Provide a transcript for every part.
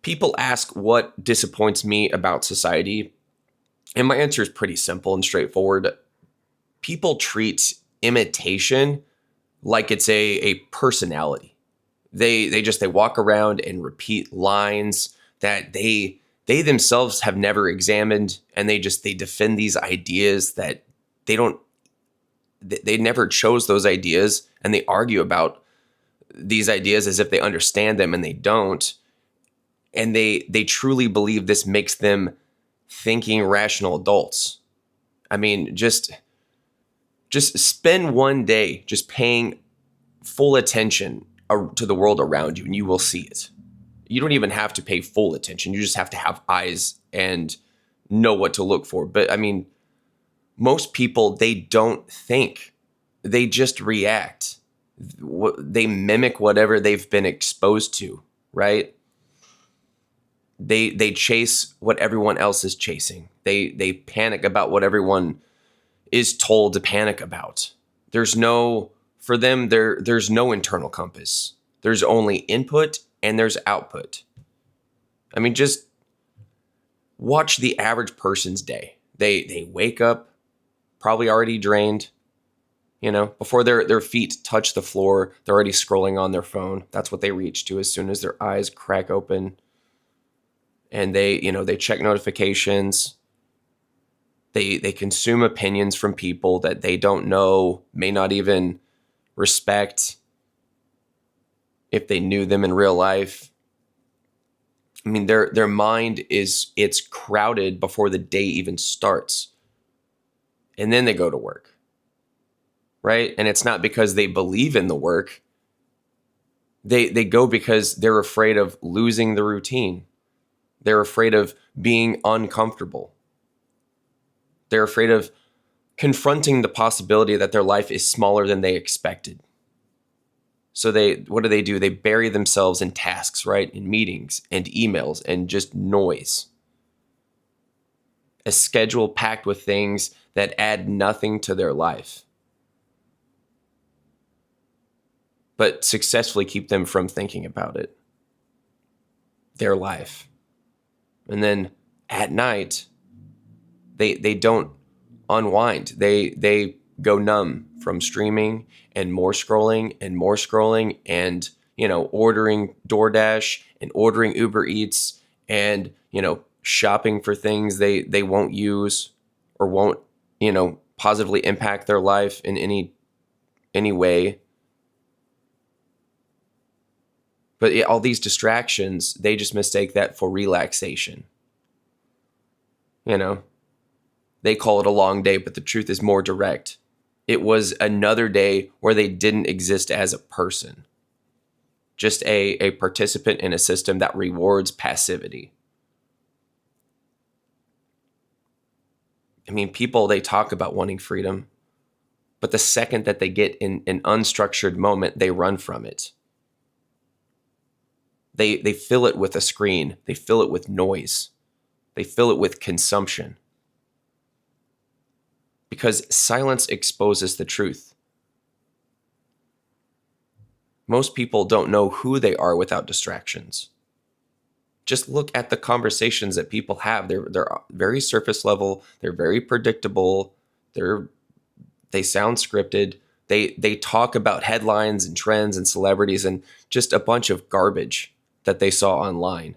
People ask what disappoints me about society, and my answer is pretty simple and straightforward. People treat imitation like it's a personality. They walk around and repeat lines that they themselves have never examined, and they defend these ideas that they don't they never chose those ideas, and they argue about these ideas as if they understand them, and they don't. And they truly believe this makes them thinking rational adults. I mean, just spend one day just paying full attention to the world around you, and you will see it. You don't even have to pay full attention. You just have to have eyes and know what to look for. But I mean, most people, they don't think. They just react. They mimic whatever they've been exposed to, right? They chase what everyone else is chasing. They panic about what everyone is told to panic about. There's no internal compass. There's only input and there's output. I mean, just watch the average person's day. They wake up probably already drained. Before their feet touch the floor, they're already scrolling on their phone. That's what they reach to as soon as their eyes crack open. And they check notifications. They consume opinions from people that they don't know, may not even respect if they knew them in real life. I mean, their mind it's crowded before the day even starts. And then they go to work. Right? And it's not because they believe in the work. They go because they're afraid of losing the routine. They're afraid of being uncomfortable. They're afraid of confronting the possibility that their life is smaller than they expected. So what do? They bury themselves in tasks, right? In meetings and emails and just noise. A schedule packed with things that add nothing to their life, but successfully keep them from thinking about it, their life. And then at night, they don't unwind. They go numb from streaming and more scrolling and ordering DoorDash and ordering Uber Eats and shopping for things they won't use or won't positively impact their life in any way. But all these distractions, they just mistake that for relaxation. They call it a long day, but the truth is more direct. It was another day where they didn't exist as a person. Just a participant in a system that rewards passivity. I mean, people, they talk about wanting freedom, but the second that they get in an unstructured moment, they run from it. They fill it with a screen. They fill it with noise. They fill it with consumption. Because silence exposes the truth. Most people don't know who they are without distractions. Just look at the conversations that people have. They're very surface level. They're very predictable. They sound scripted. They talk about headlines and trends and celebrities and just a bunch of garbage that they saw online.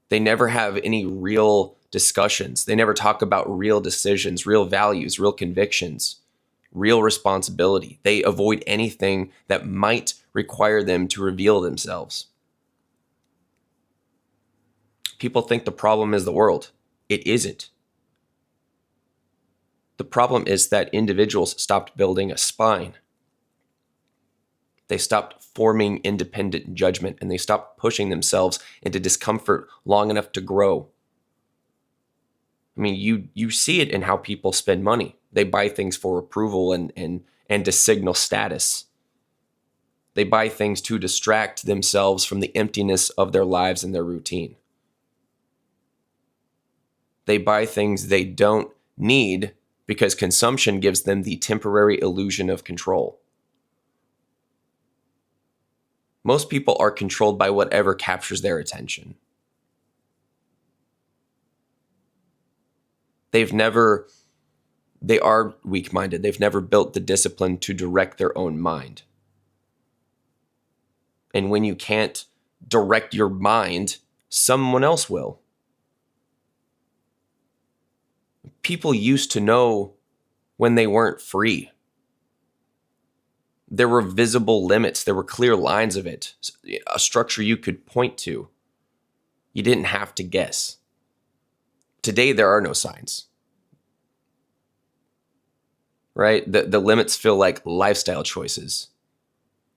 They never have any real discussions. They never talk about real decisions, real values, real convictions, real responsibility. They avoid anything that might require them to reveal themselves. People think the problem is the world. It isn't. The problem is that individuals stopped building a spine. They stopped forming independent judgment, and they stopped pushing themselves into discomfort long enough to grow. I mean, you see it in how people spend money. They buy things for approval and to signal status. They buy things to distract themselves from the emptiness of their lives and their routine. They buy things they don't need because consumption gives them the temporary illusion of control. Most people are controlled by whatever captures their attention. They are weak-minded. They've never built the discipline to direct their own mind. And when you can't direct your mind, someone else will. People used to know when they weren't free. There were visible limits. There were clear lines of it, a structure you could point to. You didn't have to guess. Today, there are no signs, right? The limits feel like lifestyle choices.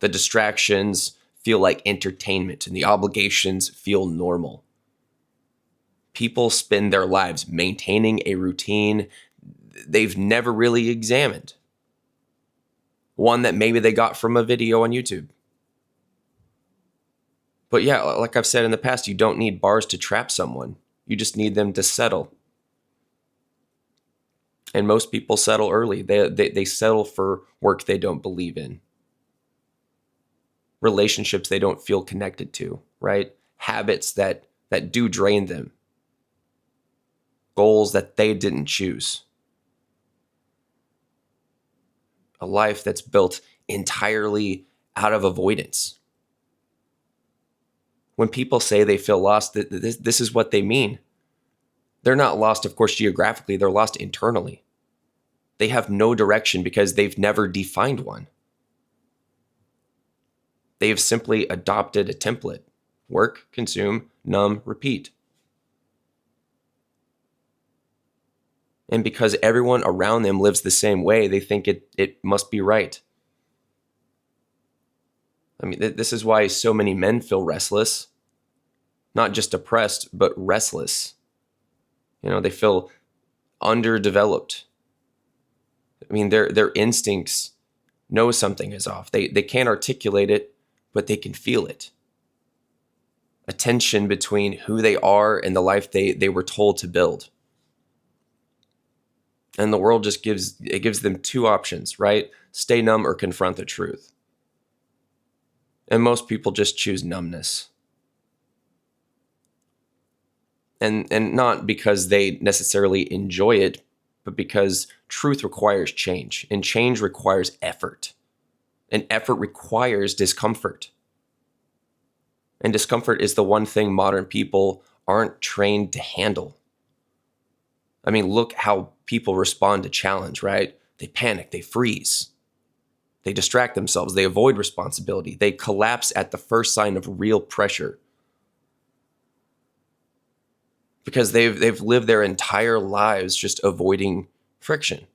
The distractions feel like entertainment, and the obligations feel normal. People spend their lives maintaining a routine they've never really examined. One that maybe they got from a video on YouTube. But yeah, like I've said in the past, you don't need bars to trap someone. You just need them to settle. And most people settle early. They settle for work they don't believe in. Relationships they don't feel connected to, right? Habits that do drain them. Goals that they didn't choose. A life that's built entirely out of avoidance. When people say they feel lost, this is what they mean. They're not lost, of course, geographically. They're lost internally. They have no direction because they've never defined one. They have simply adopted a template. Work, consume, numb, repeat. And because everyone around them lives the same way, they think it must be right. I mean, this is why so many men feel restless. Not just oppressed, but restless. They feel underdeveloped. I mean, their instincts know something is off. They can't articulate it, but they can feel it. A tension between who they are and the life they were told to build. And the world just gives them two options, right? Stay numb or confront the truth. And most people just choose numbness. And not because they necessarily enjoy it, but because truth requires change, and change requires effort. And effort requires discomfort. And discomfort is the one thing modern people aren't trained to handle. I mean, look how people respond to challenge, right? They panic, they freeze. They distract themselves, they avoid responsibility. They collapse at the first sign of real pressure. Because they've lived their entire lives just avoiding friction.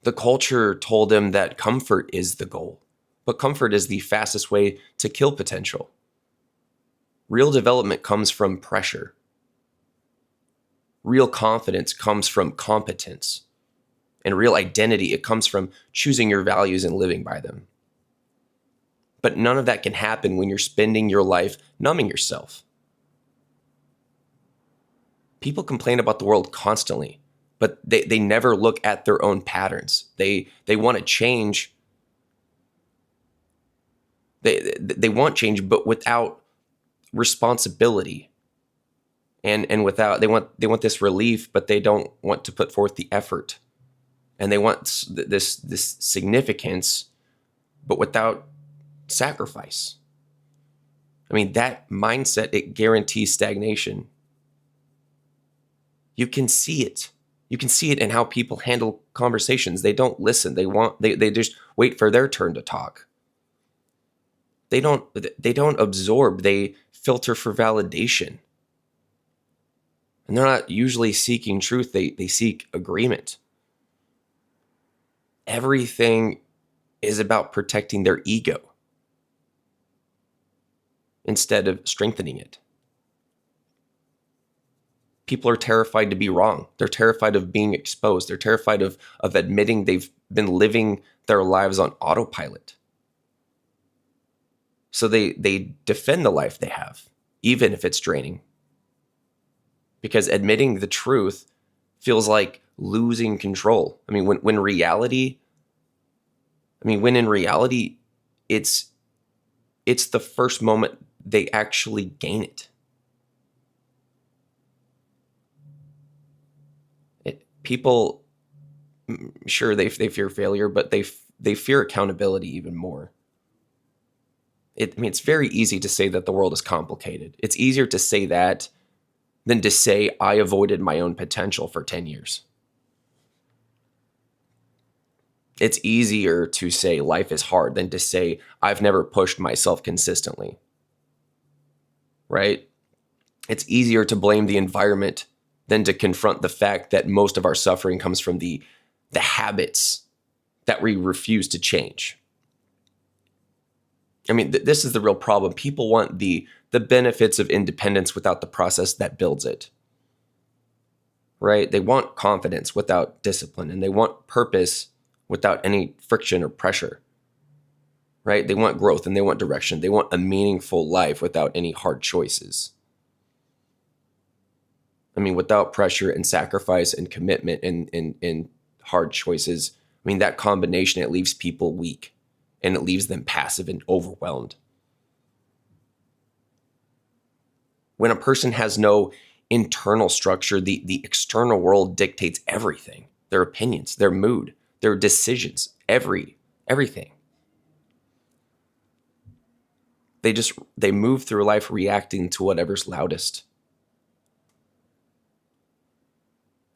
The culture told them that comfort is the goal, but comfort is the fastest way to kill potential. Real development comes from pressure. Real confidence comes from competence. And real identity, it comes from choosing your values and living by them. But none of that can happen when you're spending your life numbing yourself. People complain about the world constantly, but they never look at their own patterns. They want to change. They want change, but without responsibility. And without they want this relief, but they don't want to put forth the effort. And they want this significance, but without sacrifice. I mean, that mindset, it guarantees stagnation. You can see it. You can see it in how people handle conversations. They don't listen. They just wait for their turn to talk. They don't absorb. They filter for validation. And they're not usually seeking truth. They seek agreement. Everything is about protecting their ego instead of strengthening it. People are terrified to be wrong. They're terrified of being exposed. They're terrified of admitting they've been living their lives on autopilot. So they defend the life they have, even if it's draining. Because admitting the truth feels like losing control. I mean, when reality, I mean, when in reality, it's the first moment they actually gain it. People, sure, they fear failure, but they fear accountability even more. I mean, it's very easy to say that the world is complicated. It's easier to say that than to say I avoided my own potential for 10 years. It's easier to say life is hard than to say I've never pushed myself consistently. Right? It's easier to blame the environment than to confront the fact that most of our suffering comes from the habits that we refuse to change. I mean, this is the real problem. People want the benefits of independence without the process that builds it. Right? They want confidence without discipline, and they want purpose without any friction or pressure. Right? They want growth and they want direction. They want a meaningful life without any hard choices. I mean, without pressure and sacrifice and commitment and hard choices, I mean, that combination, it leaves people weak and it leaves them passive and overwhelmed. When a person has no internal structure, the external world dictates everything, their opinions, their mood, their decisions, everything. They move through life reacting to whatever's loudest.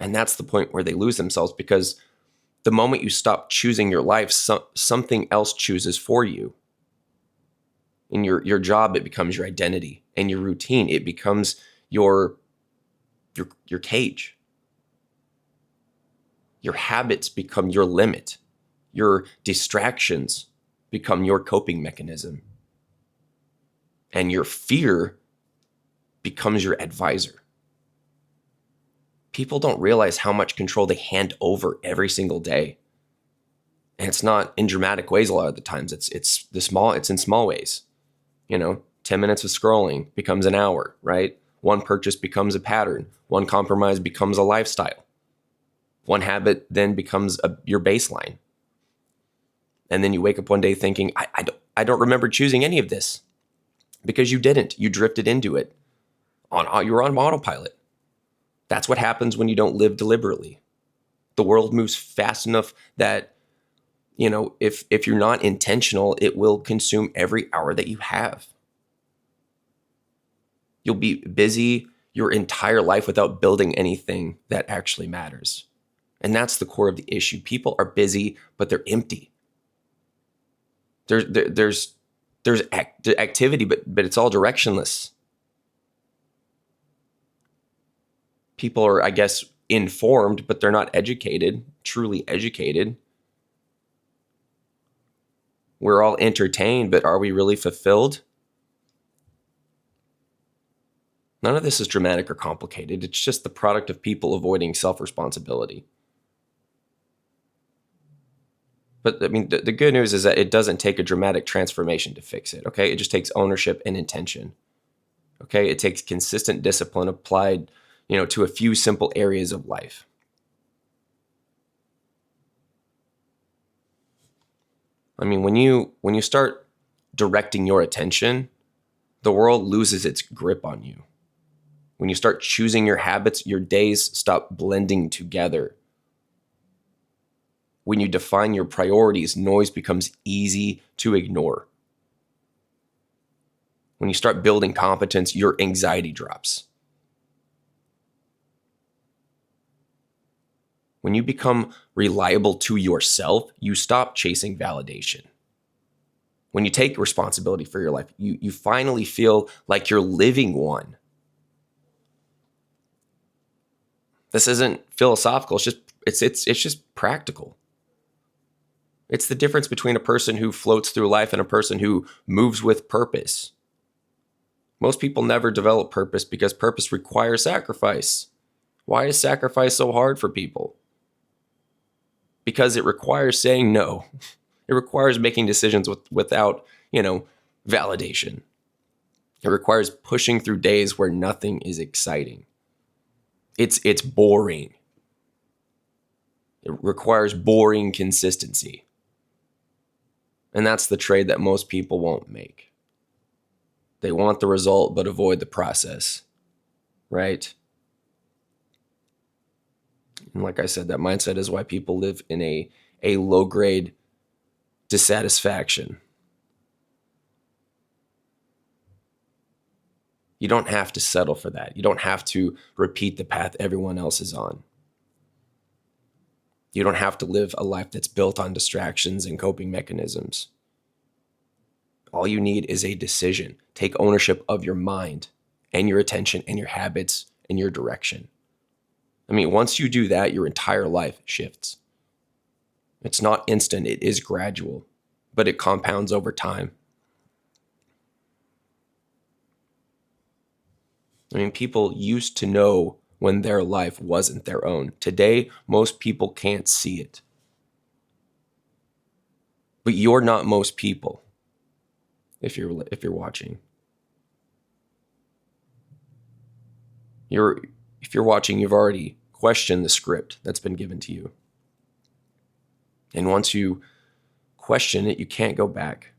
And that's the point where they lose themselves, because the moment you stop choosing your life, something else chooses for you. In your job, it becomes your identity, and your routine, it becomes your cage. Your habits become your limit. Your distractions become your coping mechanism. And your fear becomes your advisor. People don't realize how much control they hand over every single day. And it's not in dramatic ways a lot of the times. It's in small ways. 10 minutes of scrolling becomes an hour, right? One purchase becomes a pattern. One compromise becomes a lifestyle. One habit then becomes your baseline. And then you wake up one day thinking, I don't remember choosing any of this, because you didn't. You drifted into it. You're on autopilot. That's what happens when you don't live deliberately. The world moves fast enough that, if you're not intentional, it will consume every hour that you have. You'll be busy your entire life without building anything that actually matters. And that's the core of the issue. People are busy, but they're empty. There's activity, but it's all directionless. People are, I guess, informed, but they're not educated, truly educated. We're all entertained, but are we really fulfilled? None of this is dramatic or complicated. It's just the product of people avoiding self-responsibility. But I mean, the good news is that it doesn't take a dramatic transformation to fix it, okay? It just takes ownership and intention, okay? It takes consistent discipline applied, to a few simple areas of life. I mean, when you start directing your attention, the world loses its grip on you. When you start choosing your habits, your days stop blending together. When you define your priorities, noise becomes easy to ignore. When you start building competence, your anxiety drops. When you become reliable to yourself, you stop chasing validation. When you take responsibility for your life, you finally feel like you're living one. This isn't philosophical. It's just practical. It's the difference between a person who floats through life and a person who moves with purpose. Most people never develop purpose because purpose requires sacrifice. Why is sacrifice so hard for people? Because it requires saying no. It requires making decisions without, validation. It requires pushing through days where nothing is exciting. It's boring. It requires boring consistency. And that's the trade that most people won't make. They want the result, but avoid the process, right? And like I said, that mindset is why people live in a low-grade dissatisfaction. You don't have to settle for that. You don't have to repeat the path everyone else is on. You don't have to live a life that's built on distractions and coping mechanisms. All you need is a decision. Take ownership of your mind and your attention and your habits and your direction. I mean, once you do that, your entire life shifts. It's not instant, it is gradual, but it compounds over time. I mean, people used to know when their life wasn't their own. Today, most people can't see it. But you're not most people if you're watching. If you're watching, you've already questioned the script that's been given to you. And once you question it, you can't go back.